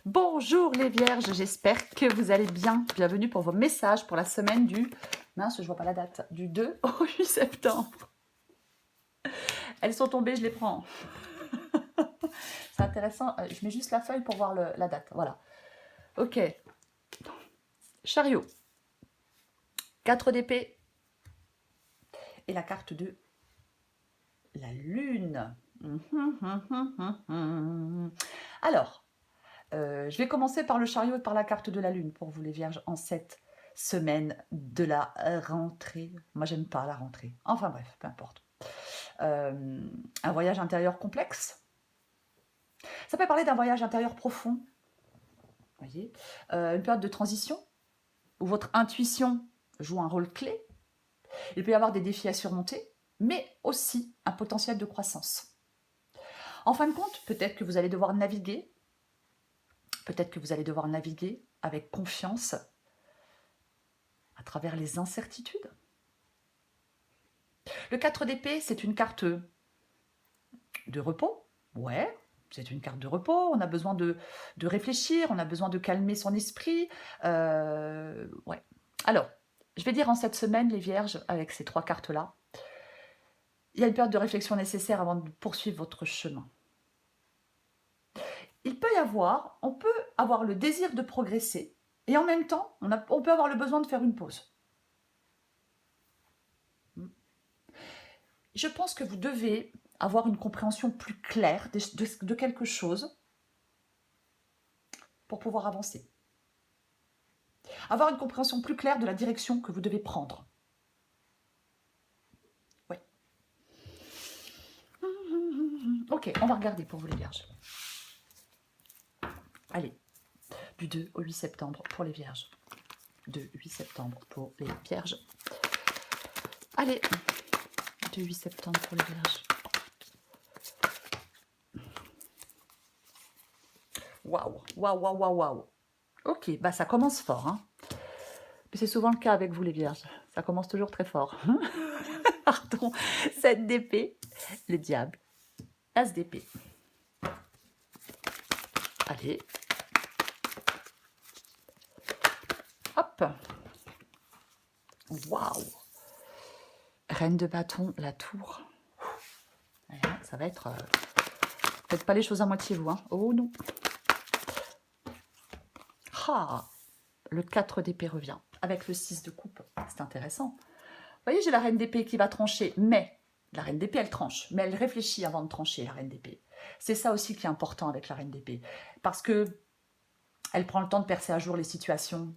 Bonjour les vierges, j'espère que vous allez bien. Bienvenue pour vos messages pour la semaine du... Mince, je vois pas la date. Du 2 au 8 septembre. Elles sont tombées, je les prends. C'est intéressant. Je mets juste la feuille pour voir la date. Voilà. Ok. Chariot. 4 d'épée. Et la carte de la lune. Alors, je vais commencer par le chariot et par la carte de la lune pour vous les vierges en cette semaine de la rentrée. Moi, j'aime pas la rentrée. Enfin bref, peu importe. Un voyage intérieur complexe. Ça peut parler d'un voyage intérieur profond. Voyez, une période de transition où votre intuition joue un rôle clé. Il peut y avoir des défis à surmonter, mais aussi un potentiel de croissance. En fin de compte, peut-être que vous allez devoir naviguer. Peut-être que vous allez devoir naviguer avec confiance à travers les incertitudes. Le 4 d'épée, c'est une carte de repos. Ouais, c'est une carte de repos. On a besoin de réfléchir, on a besoin de calmer son esprit. Ouais. Alors, je vais dire en cette semaine, les vierges, avec ces 3 cartes-là, il y a une période de réflexion nécessaire avant de poursuivre votre chemin. Il peut y avoir, on peut avoir le désir de progresser, et en même temps, on peut avoir le besoin de faire une pause. Je pense que vous devez avoir une compréhension plus claire de quelque chose pour pouvoir avancer. Avoir une compréhension plus claire de la direction que vous devez prendre. Oui. Ok, on va regarder pour vous les vierges. Allez, du 2 au 8 septembre pour les vierges. 2-8 septembre pour les vierges. Allez, 2-8 septembre pour les vierges. Waouh, waouh, waouh, waouh, waouh. Ok, bah ça commence fort. Hein. Mais c'est souvent le cas avec vous les vierges. Ça commence toujours très fort. Pardon. 7 d'épée, le diable. As d'épée. Allez. Hop. Waouh. Reine de bâton, la tour. Ça va être... Faites pas les choses à moitié, vous. Hein. Oh non. Ah, le 4 d'épée revient avec le 6 de coupe. C'est intéressant. Vous voyez, j'ai la reine d'épée qui va trancher, mais la reine d'épée, elle tranche, mais elle réfléchit avant de trancher, la reine d'épée. C'est ça aussi qui est important avec la reine d'épée, parce que elle prend le temps de percer à jour les situations,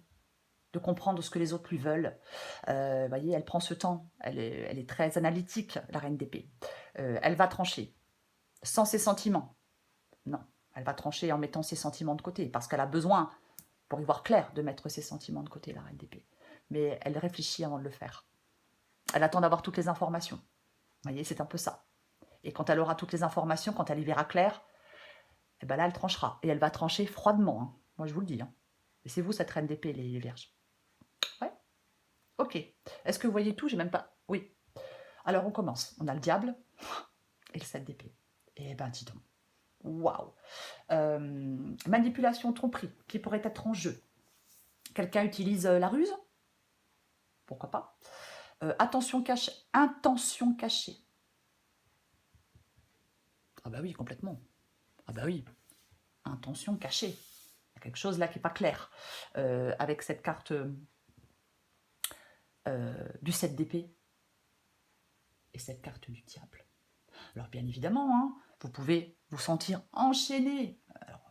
de comprendre ce que les autres lui veulent. Vous voyez, elle prend ce temps, elle est très analytique, la reine d'épée. Elle va trancher, sans ses sentiments. Non, elle va trancher en mettant ses sentiments de côté, parce qu'elle a besoin, pour y voir clair, de mettre ses sentiments de côté, la reine d'épée. Mais elle réfléchit avant de le faire. Elle attend d'avoir toutes les informations. Vous voyez, c'est un peu ça. Et quand elle aura toutes les informations, quand elle y verra clair, et ben là, elle tranchera. Et elle va trancher froidement. Hein. Moi, je vous le dis. Hein. Et c'est vous, cette reine d'épée, les vierges. Ouais. Ok. Est-ce que vous voyez tout? J'ai même pas... Oui. Alors, on commence. On a le diable et le 7 d'épée. Et ben, dis donc. Waouh. Manipulation, tromperie, qui pourrait être en jeu. Quelqu'un utilise la ruse? Pourquoi pas? Intention cachée. Ah bah oui, complètement. Ah bah oui. Intention cachée. Il y a quelque chose là qui n'est pas clair. Avec cette carte du 7 d'épée et cette carte du diable. Alors bien évidemment, hein, vous pouvez vous sentir enchaîné.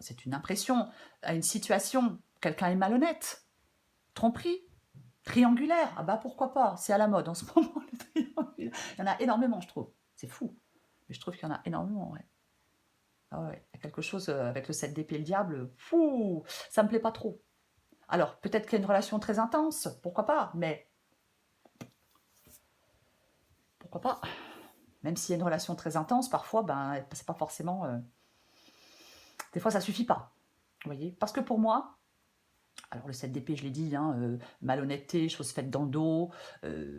C'est une impression à une situation. Quelqu'un est malhonnête. Tromperie. Triangulaire. Ah bah pourquoi pas. C'est à la mode en ce moment, le triangulaire. Il y en a énormément, je trouve. C'est fou. Mais je trouve qu'il y en a énormément, ouais. Ah ouais, il y a quelque chose avec le 7 d'épée et le diable. Fou, ça me plaît pas trop. Alors, peut-être qu'il y a une relation très intense, pourquoi pas, mais pourquoi pas. Même s'il y a une relation très intense, parfois, ben, c'est pas forcément... Des fois, ça suffit pas, vous voyez. Parce que pour moi, alors le 7 d'épée, je l'ai dit, hein, malhonnêteté, choses faites dans le dos,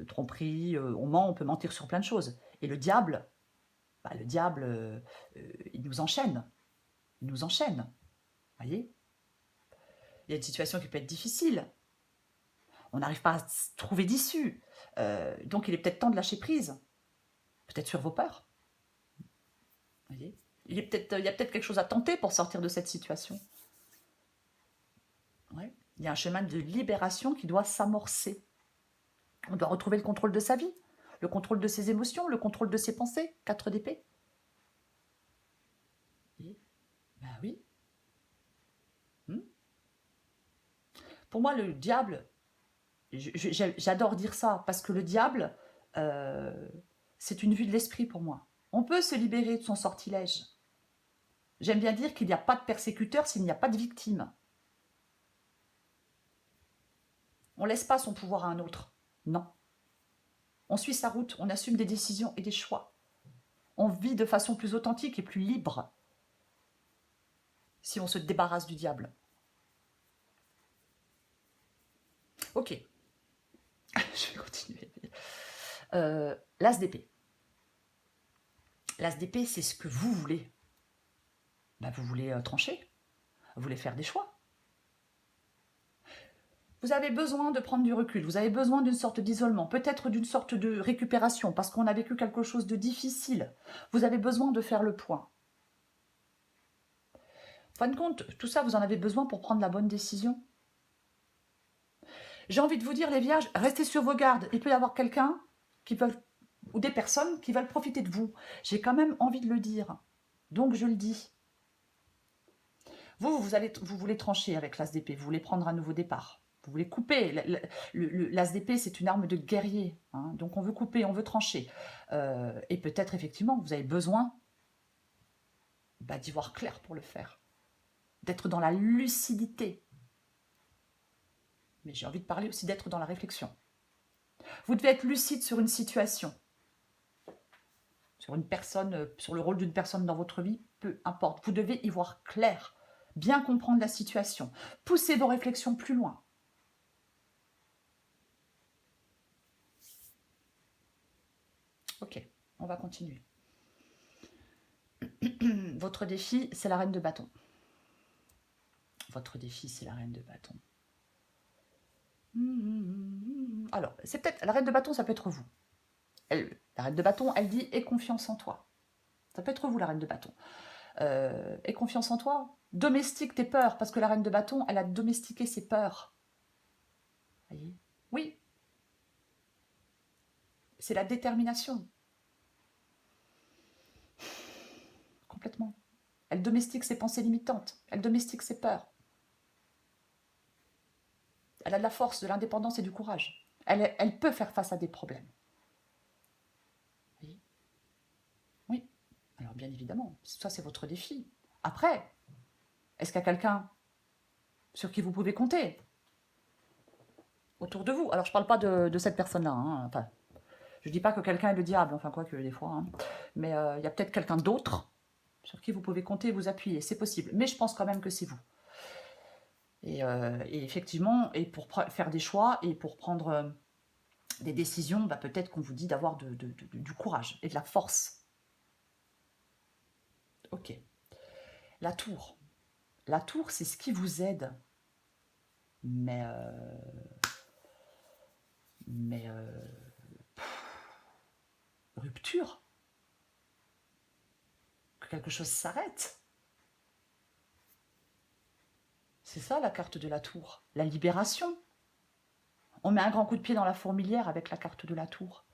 tromperie, on ment, on peut mentir sur plein de choses. Et le diable, il nous enchaîne. Il nous enchaîne, vous voyez. Il y a une situation qui peut être difficile. On n'arrive pas à trouver d'issue. Donc, il est peut-être temps de lâcher prise. Peut-être sur vos peurs. Vous voyez, il y a peut-être quelque chose à tenter pour sortir de cette situation. Ouais. Il y a un chemin de libération qui doit s'amorcer. On doit retrouver le contrôle de sa vie, le contrôle de ses émotions, le contrôle de ses pensées. 4 d'épée. Ben oui. Pour moi, le diable, j'adore dire ça, parce que le diable, c'est une vue de l'esprit pour moi. On peut se libérer de son sortilège. J'aime bien dire qu'il n'y a pas de persécuteur s'il n'y a pas de victime. On ne laisse pas son pouvoir à un autre. Non. On suit sa route, on assume des décisions et des choix. On vit de façon plus authentique et plus libre si on se débarrasse du diable. Ok. Je vais continuer. L'as d'épée. L'as d'épée, c'est ce que vous voulez. Ben, vous voulez trancher. Vous voulez faire des choix. Vous avez besoin de prendre du recul, vous avez besoin d'une sorte d'isolement, peut-être d'une sorte de récupération, parce qu'on a vécu quelque chose de difficile. Vous avez besoin de faire le point. En fin de compte, tout ça, vous en avez besoin pour prendre la bonne décision. J'ai envie de vous dire, les vierges, restez sur vos gardes. Il peut y avoir quelqu'un qui veut, ou des personnes qui veulent profiter de vous. J'ai quand même envie de le dire. Donc je le dis. Vous voulez trancher avec l'as d'épée, vous voulez prendre un nouveau départ. Vous voulez couper. L'as d'épée, c'est une arme de guerrier. Hein, donc on veut couper, on veut trancher. Et peut-être effectivement, vous avez besoin d'y voir clair pour le faire. D'être dans la lucidité. Mais j'ai envie de parler aussi d'être dans la réflexion. Vous devez être lucide sur une situation. Sur une personne, sur le rôle d'une personne dans votre vie, peu importe. Vous devez y voir clair. Bien comprendre la situation. Poussez vos réflexions plus loin. Ok, on va continuer. Votre défi, c'est la reine de bâton. Votre défi, c'est la reine de bâton. Alors, c'est peut-être... La reine de bâton, ça peut être vous. La reine de bâton, elle dit « aie confiance en toi ». Ça peut être vous, la reine de bâton. Aie confiance en toi. Domestique tes peurs, parce que la reine de bâton, elle a domestiqué ses peurs. Vous voyez ? Oui. C'est la détermination. Complètement. Elle domestique ses pensées limitantes. Elle domestique ses peurs. Elle a de la force, de l'indépendance et du courage. Elle peut faire face à des problèmes. Oui. Oui. Alors bien évidemment, ça c'est votre défi. Après, est-ce qu'il y a quelqu'un sur qui vous pouvez compter autour de vous? Alors je ne parle pas de cette personne-là. Hein. Enfin, je ne dis pas que quelqu'un est le diable, enfin quoi que des fois. Hein. Mais il y a peut-être quelqu'un d'autre sur qui vous pouvez compter et vous appuyer. C'est possible. Mais je pense quand même que c'est vous. Et effectivement, et pour faire des choix et pour prendre des décisions, peut-être qu'on vous dit d'avoir du courage et de la force. Ok. La tour. La tour, c'est ce qui vous aide. Mais rupture. Que quelque chose s'arrête. C'est ça la carte de la tour. La libération. On met un grand coup de pied dans la fourmilière avec la carte de la tour.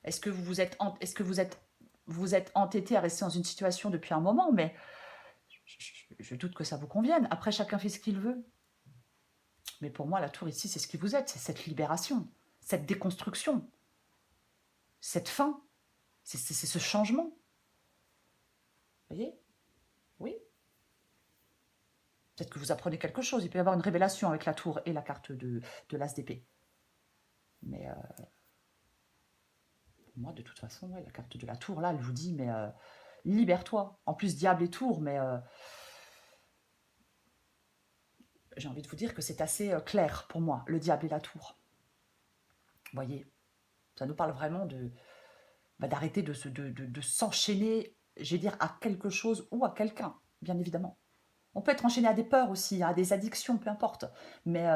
Est-ce que vous êtes entêté à rester dans une situation depuis un moment, mais je doute que ça vous convienne. Après, chacun fait ce qu'il veut. Mais pour moi, la tour ici, c'est ce qui vous aide, c'est cette libération, cette déconstruction, cette fin, c'est ce changement. Vous voyez? Oui. Peut-être que vous apprenez quelque chose. Il peut y avoir une révélation avec la tour et la carte de l'as d'épée. Mais pour moi, de toute façon, la carte de la tour, là, elle vous dit, mais libère-toi. En plus, diable et tour, mais j'ai envie de vous dire que c'est assez clair pour moi, le diable et la tour. Vous voyez, ça nous parle vraiment d'arrêter de s'enchaîner, je vais dire, à quelque chose ou à quelqu'un, bien évidemment. On peut être enchaîné à des peurs aussi, à des addictions, peu importe. Mais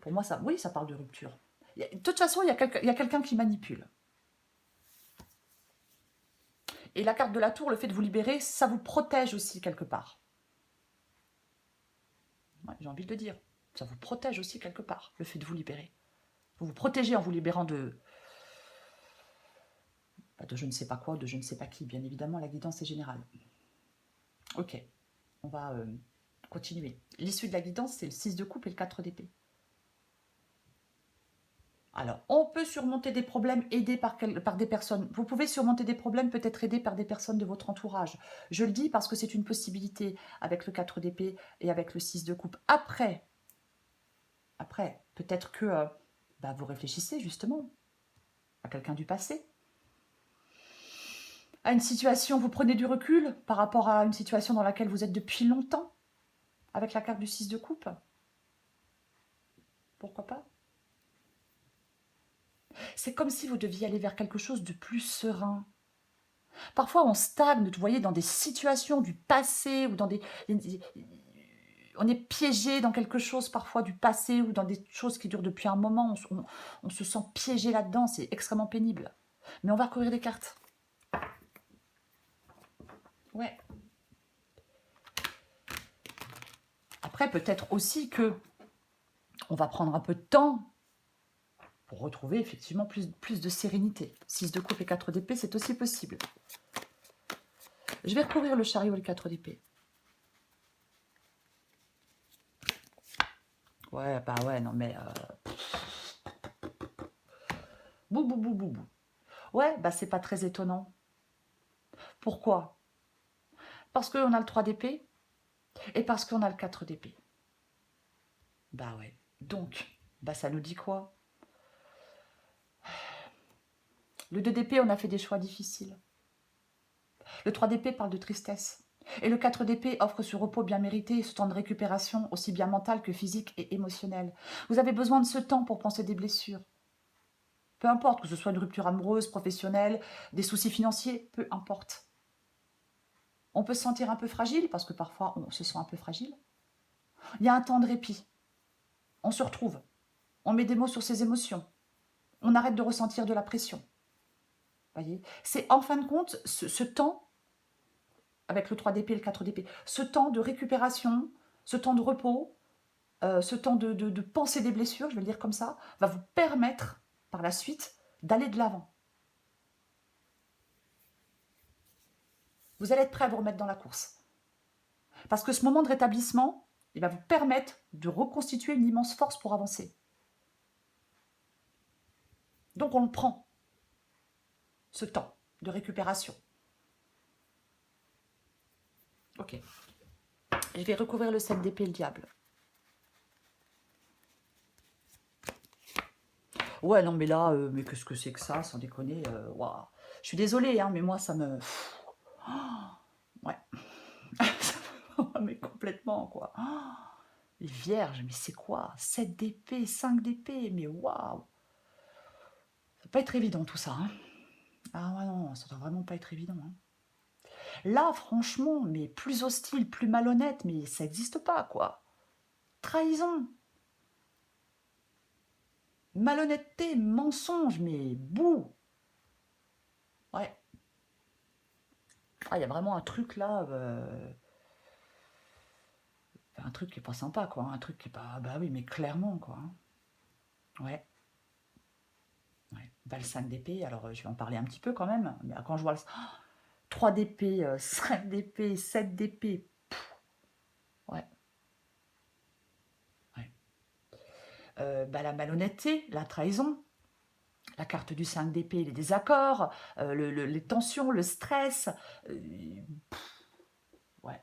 pour moi, ça, oui, ça parle de rupture. De toute façon, il y a quelqu'un qui manipule. Et la carte de la tour, le fait de vous libérer, ça vous protège aussi quelque part. Ouais, j'ai envie de le dire. Ça vous protège aussi quelque part, le fait de vous libérer. Vous vous protégez en vous libérant de je ne sais pas quoi, de je ne sais pas qui. Bien évidemment, la guidance est générale. Ok, on va continuer. L'issue de la guidance, c'est le 6 de coupe et le 4 d'épée. Alors, on peut surmonter des problèmes aidés par des personnes. Vous pouvez surmonter des problèmes peut-être aidés par des personnes de votre entourage. Je le dis parce que c'est une possibilité avec le 4 d'épée et avec le 6 de coupe. Après peut-être que vous réfléchissez justement à quelqu'un du passé, à une situation, vous prenez du recul par rapport à une situation dans laquelle vous êtes depuis longtemps, avec la carte du 6 de coupe. Pourquoi pas? C'est comme si vous deviez aller vers quelque chose de plus serein. Parfois, on stagne, vous voyez, dans des situations du passé ou dans des... On est piégé dans quelque chose parfois du passé ou dans des choses qui durent depuis un moment. On se sent piégé là-dedans, c'est extrêmement pénible. Mais on va recourir des cartes. Ouais. Après, peut-être aussi que on va prendre un peu de temps pour retrouver effectivement plus de sérénité. 6 de coupe et 4 d'épée, c'est aussi possible. Je vais recourir le chariot et le 4 d'épée. Ouais, non mais... Bou, bou, bou, bou, bou. Ouais, c'est pas très étonnant. Pourquoi? Parce qu'on a le 3 d'épée et parce qu'on a le 4 d'épée. Ouais. Donc, ça nous dit quoi? Le 2 d'épée, on a fait des choix difficiles. Le 3 d'épée parle de tristesse. Et le 4 d'épée offre ce repos bien mérité, ce temps de récupération, aussi bien mental que physique et émotionnel. Vous avez besoin de ce temps pour penser des blessures. Peu importe, que ce soit une rupture amoureuse, professionnelle, des soucis financiers, peu importe. On peut se sentir un peu fragile, parce que parfois on se sent un peu fragile. Il y a un temps de répit. On se retrouve. On met des mots sur ses émotions. On arrête de ressentir de la pression. Voyez, c'est en fin de compte ce temps, avec le 3 d'épée et le 4 d'épée, ce temps de récupération, ce temps de repos, ce temps de penser des blessures, je vais le dire comme ça, va vous permettre par la suite d'aller de l'avant. Vous allez être prêt à vous remettre dans la course. Parce que ce moment de rétablissement, il va vous permettre de reconstituer une immense force pour avancer. Donc on le prend, ce temps de récupération. Ok. Je vais recouvrir le 7 d'épée et le diable. Ouais, non, mais là, mais qu'est-ce que c'est que ça, sans déconner, waouh. Je suis désolée, hein, mais moi, ça me... Ouais. Mais complètement, quoi. Les vierges, mais c'est quoi? 7 d'épée, 5 d'épée, mais waouh. Ça va pas être évident, tout ça, hein. Ah ouais, non, ça doit vraiment pas être évident, hein. Là, franchement, mais plus hostile, plus malhonnête, mais ça n'existe pas, quoi. Trahison. Malhonnêteté, mensonge, mais bouh. Ouais. Ah, il y a vraiment un truc là, un truc qui est pas sympa, quoi. Un truc qui est pas... Bah oui, mais clairement, quoi. Ouais. Ouais. Le 5 d'épée, alors je vais en parler un petit peu quand même. Mais quand je vois le 3 d'épée, 5 d'épée, 7 d'épée, ouais. Ouais. La malhonnêteté, la trahison, la carte du 5 d'épée, les désaccords, les tensions, le stress. Ouais.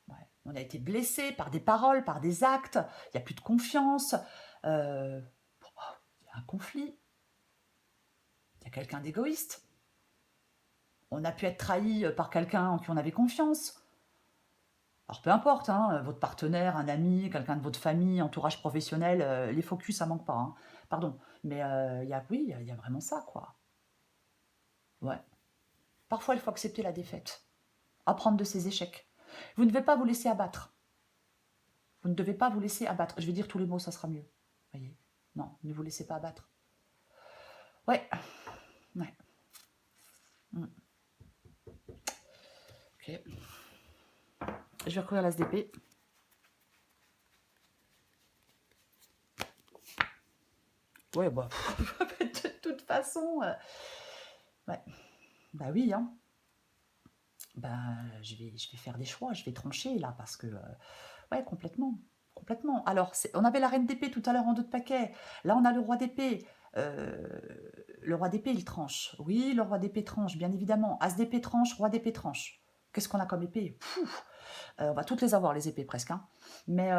Ouais. On a été blessé par des paroles, par des actes. Il n'y a plus de confiance. Il y a un conflit. Il y a quelqu'un d'égoïste. On a pu être trahi par quelqu'un en qui on avait confiance. Alors peu importe, hein, votre partenaire, un ami, quelqu'un de votre famille, entourage professionnel, les focus, ça manque pas, hein. Pardon. Mais oui, il y a vraiment ça, quoi. Ouais. Parfois, il faut accepter la défaite. Apprendre de ses échecs. Vous ne devez pas vous laisser abattre. Vous ne devez pas vous laisser abattre. Je vais dire tous les mots, ça sera mieux. Voyez? Non, ne vous laissez pas abattre. Ouais. Ouais. Ok. Je vais recourir l'as d'épée. Ouais, bah, de toute façon, ouais. Bah oui, hein. Bah, je vais faire des choix, je vais trancher là, parce que, ouais, complètement, complètement. Alors, on avait la reine d'épée tout à l'heure en dos de paquet. Là, on a le roi d'épée. Le roi d'épée, il tranche. Oui, le roi d'épée tranche, bien évidemment. As d'épée tranche, roi d'épée tranche. Qu'est-ce qu'on a comme épée? Pouf, on va toutes les avoir, les épées, presque, hein. Mais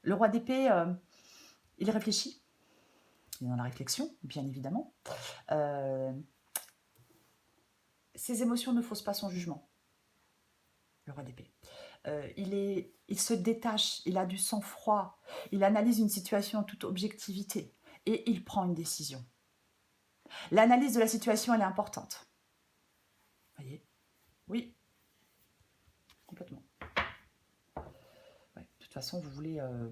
le roi d'épée, il réfléchit. Il est dans la réflexion, bien évidemment. Ses émotions ne faussent pas son jugement. Le roi d'épée. Il se détache, il a du sang-froid, il analyse une situation en toute objectivité et il prend une décision. L'analyse de la situation, elle est importante. Vous voyez? Oui, complètement. Ouais, de toute façon, vous voulez, vous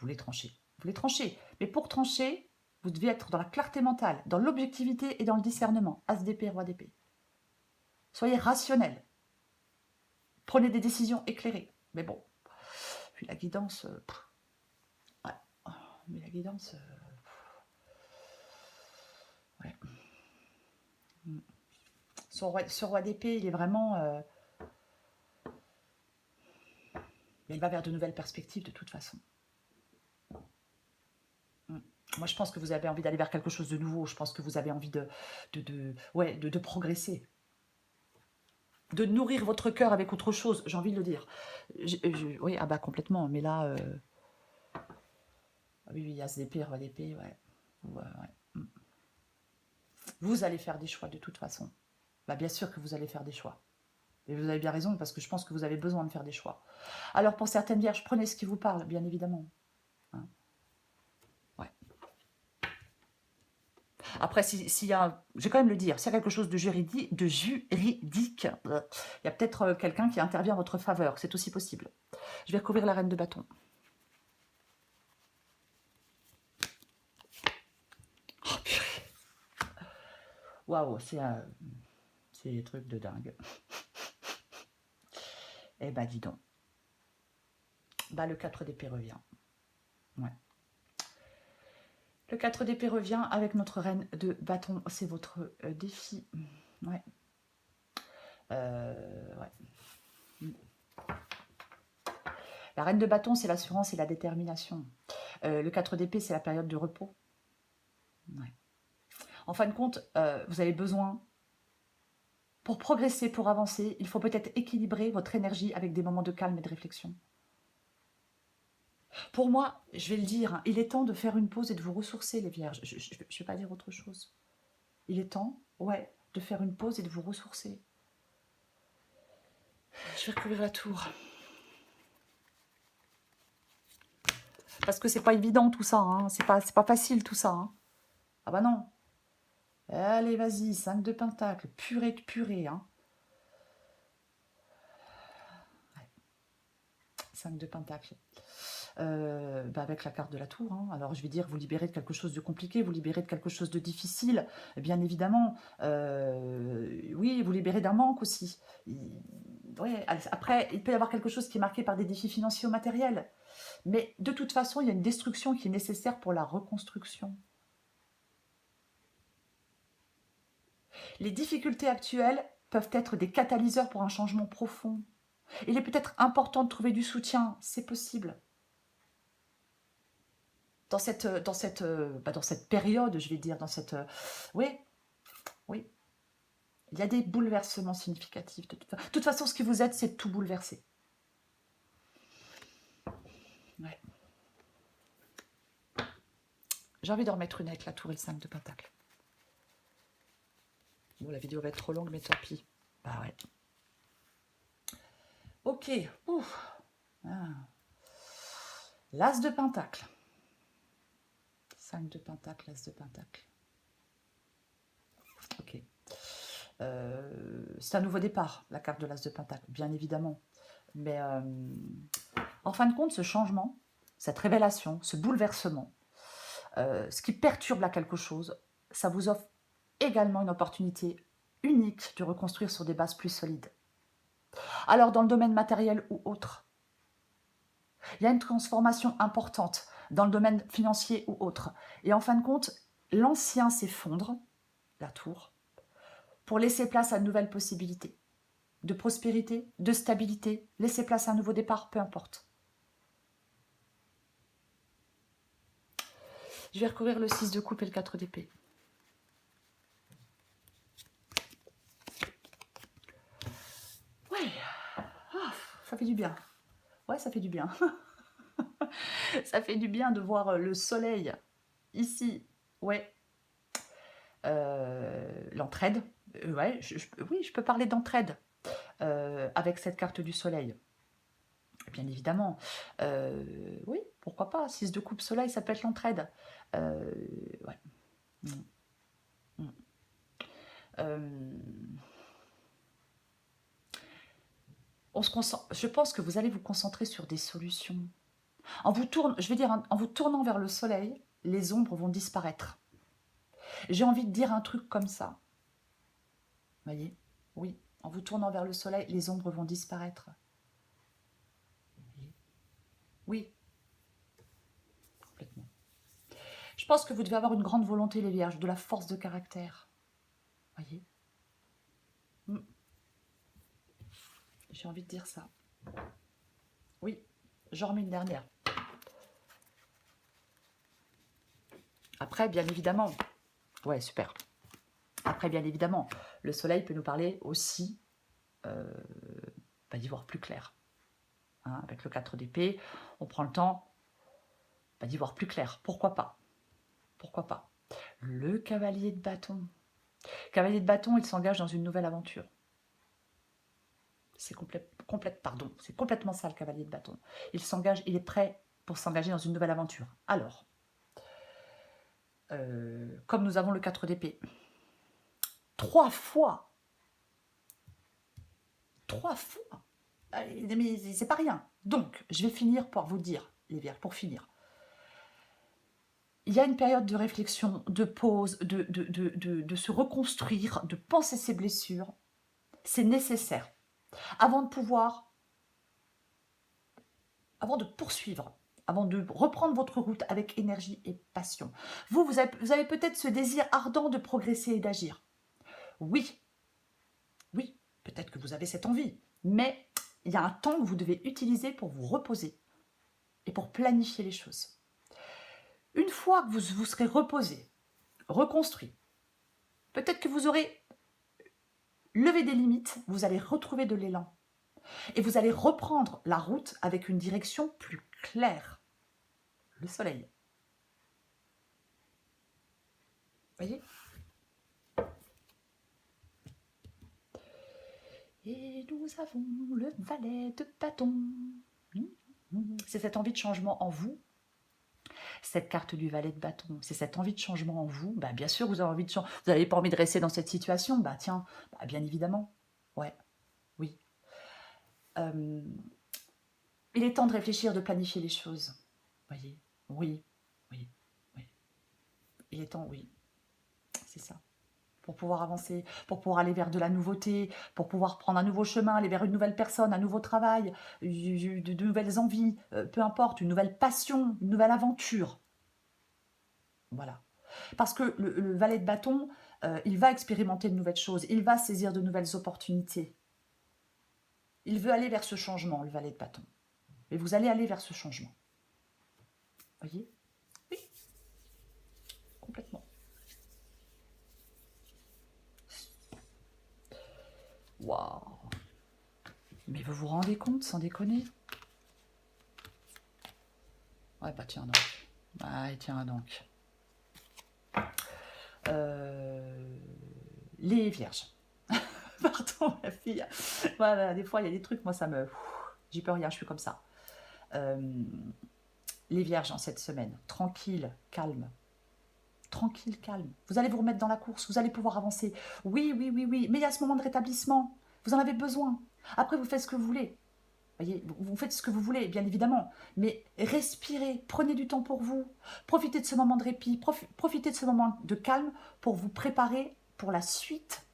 voulez trancher. Vous voulez trancher. Mais pour trancher, vous devez être dans la clarté mentale, dans l'objectivité et dans le discernement. As d'épée, roi d'épée. Soyez rationnel. Prenez des décisions éclairées. Mais bon, puis la guidance... ouais. Mais la guidance... ouais. Ce roi d'épée, il est vraiment... il va vers de nouvelles perspectives de toute façon. Moi, je pense que vous avez envie d'aller vers quelque chose de nouveau. Je pense que vous avez envie de progresser. De nourrir votre cœur avec autre chose, j'ai envie de le dire. Oui, ah bah complètement. Mais là... oui, il y a d'épée, roi d'épée, ouais. Ouais. Vous allez faire des choix de toute façon. Bah, bien sûr que vous allez faire des choix. Et vous avez bien raison, parce que je pense que vous avez besoin de faire des choix. Alors, pour certaines vierges, prenez ce qui vous parle, bien évidemment. Hein. Ouais. Après, s'il y a, je vais quand même le dire, s'il y a quelque chose de juridique, il y a peut-être quelqu'un qui intervient en votre faveur. C'est aussi possible. Je vais recouvrir la reine de bâton. Oh, purée. Waouh, c'est des trucs de dingue. Eh ben, dis donc. Bah, le 4 d'épée revient. Ouais. Le 4 d'épée revient avec notre reine de bâton. C'est votre défi. Ouais. Ouais. La reine de bâton, c'est l'assurance et la détermination. Le 4 d'épée, c'est la période de repos. Ouais. En fin de compte, vous avez besoin, pour progresser, pour avancer, il faut peut-être équilibrer votre énergie avec des moments de calme et de réflexion. Pour moi, je vais le dire, hein, il est temps de faire une pause et de vous ressourcer, les vierges. Je ne vais pas dire autre chose. Il est temps, ouais, de faire une pause et de vous ressourcer. Je vais recouvrir la tour. Parce que c'est pas évident tout ça, hein. C'est pas facile tout ça. Hein. Ah bah non. Allez, vas-y, 5 de pentacle, purée de purée. Hein. 5 de pentacle. Avec la carte de la tour. Hein. Alors je vais dire, vous libérez de quelque chose de compliqué, vous libérez de quelque chose de difficile, bien évidemment. Oui, vous libérez d'un manque aussi. Ouais, après, il peut y avoir quelque chose qui est marqué par des défis financiers ou matériels. Mais de toute façon, il y a une destruction qui est nécessaire pour la reconstruction. Les difficultés actuelles peuvent être des catalyseurs pour un changement profond. Il est peut-être important de trouver du soutien, c'est possible. Dans cette période, je vais dire, oui, oui. Il y a des bouleversements significatifs. De toute façon, ce qui vous aide, c'est de tout bouleverser. Ouais. J'ai envie de remettre une avec la tour et le 5 de pentacle. Bon, la vidéo va être trop longue, mais tant pis. Bah ouais. Ok. Ouf. Ah. L'as de pentacle. 5 de pentacle, l'as de pentacle. Ok. C'est un nouveau départ, la carte de l'As de Pentacle, bien évidemment. Mais en fin de compte, ce changement, cette révélation, ce bouleversement, ce qui perturbe là quelque chose, ça vous offre également une opportunité unique de reconstruire sur des bases plus solides. Alors, dans le domaine matériel ou autre, il y a une transformation importante dans le domaine financier ou autre. Et en fin de compte, l'ancien s'effondre, la tour, pour laisser place à de nouvelles possibilités de prospérité, de stabilité, laisser place à un nouveau départ, peu importe. Je vais recourir le 6 de coupe et le 4 d'épée. Ouais, ah, ça fait du bien. Ouais, ça fait du bien. Ça fait du bien de voir le soleil ici. Ouais. L'entraide. Ouais, oui, je peux parler d'entraide avec cette carte du soleil. Bien évidemment. Oui, pourquoi pas. 6 de coupe soleil, ça peut être l'entraide. Ouais. Je pense que vous allez vous concentrer sur des solutions. En vous tournant vers le soleil, les ombres vont disparaître. J'ai envie de dire un truc comme ça. Vous voyez? Oui, en vous tournant vers le soleil, les ombres vont disparaître. Oui, complètement. Je pense que vous devez avoir une grande volonté, les vierges, de la force de caractère. Voyez? J'ai envie de dire ça. Oui, j'en remets une dernière. Après, bien évidemment, ouais, super. Après, bien évidemment, le soleil peut nous parler aussi d'y voir plus clair. Hein, avec le 4 d'épée, on prend le temps d'y voir plus clair. Pourquoi pas? Pourquoi pas? Le cavalier de bâton. Cavalier de bâton, il s'engage dans une nouvelle aventure. C'est complètement ça, le cavalier de bâton. Il s'engage, il est prêt pour s'engager dans une nouvelle aventure. Alors, comme nous avons le 4 d'épée, 3 fois, mais c'est pas rien. Donc, je vais finir par vous dire, les vierges, pour finir. Il y a une période de réflexion, de pause, de se reconstruire, de penser ses blessures. C'est nécessaire. Avant de poursuivre, avant de reprendre votre route avec énergie et passion. Vous avez peut-être ce désir ardent de progresser et d'agir. Oui, peut-être que vous avez cette envie, mais il y a un temps que vous devez utiliser pour vous reposer et pour planifier les choses. Une fois que vous serez reposé, reconstruit, peut-être que vous aurez levé des limites, vous allez retrouver de l'élan. Et vous allez reprendre la route avec une direction plus claire. Le soleil. Voyez? Et nous avons le valet de bâton. C'est cette envie de changement en vous. Cette carte du valet de bâton, c'est cette envie de changement en vous. Bah, bien sûr, vous avez envie de changer. Vous n'avez pas envie de rester dans cette situation. Bah tiens, bien évidemment. Ouais, oui. Il est temps de réfléchir, de planifier les choses. Voyez? Oui. Il est temps, oui. C'est ça. Pour pouvoir avancer, pour pouvoir aller vers de la nouveauté, pour pouvoir prendre un nouveau chemin, aller vers une nouvelle personne, un nouveau travail, de nouvelles envies, peu importe, une nouvelle passion, une nouvelle aventure. Voilà. Parce que le valet de bâton, il va expérimenter de nouvelles choses, il va saisir de nouvelles opportunités. Il veut aller vers ce changement, le valet de bâton. Et vous allez aller vers ce changement. Voyez? Oui. Complètement. Waouh! Mais vous vous rendez compte, sans déconner? Ouais, bah tiens donc. Ouais, tiens donc. Les vierges. Pardon, ma fille. Voilà, des fois, il y a des trucs, moi, ça me... J'y peux rien, je suis comme ça. Les vierges en cette semaine, tranquille, calme. tranquille, calme. Vous allez vous remettre dans la course, vous allez pouvoir avancer. Oui, oui, oui, oui, mais il y a ce moment de rétablissement. Vous en avez besoin. Après, vous faites ce que vous voulez. Voyez, vous faites ce que vous voulez, bien évidemment. Mais respirez, prenez du temps pour vous. Profitez de ce moment de répit, profitez de ce moment de calme pour vous préparer pour la suite.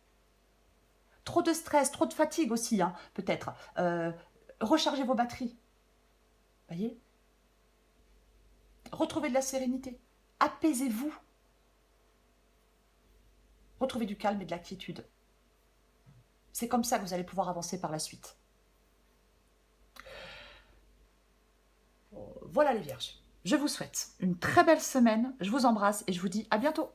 Trop de stress, trop de fatigue aussi, hein, peut-être. Rechargez vos batteries. Voyez, retrouvez de la sérénité. Apaisez-vous. Retrouvez du calme et de la quiétude. C'est comme ça que vous allez pouvoir avancer par la suite. Voilà les vierges. Je vous souhaite une très belle semaine. Je vous embrasse et je vous dis à bientôt.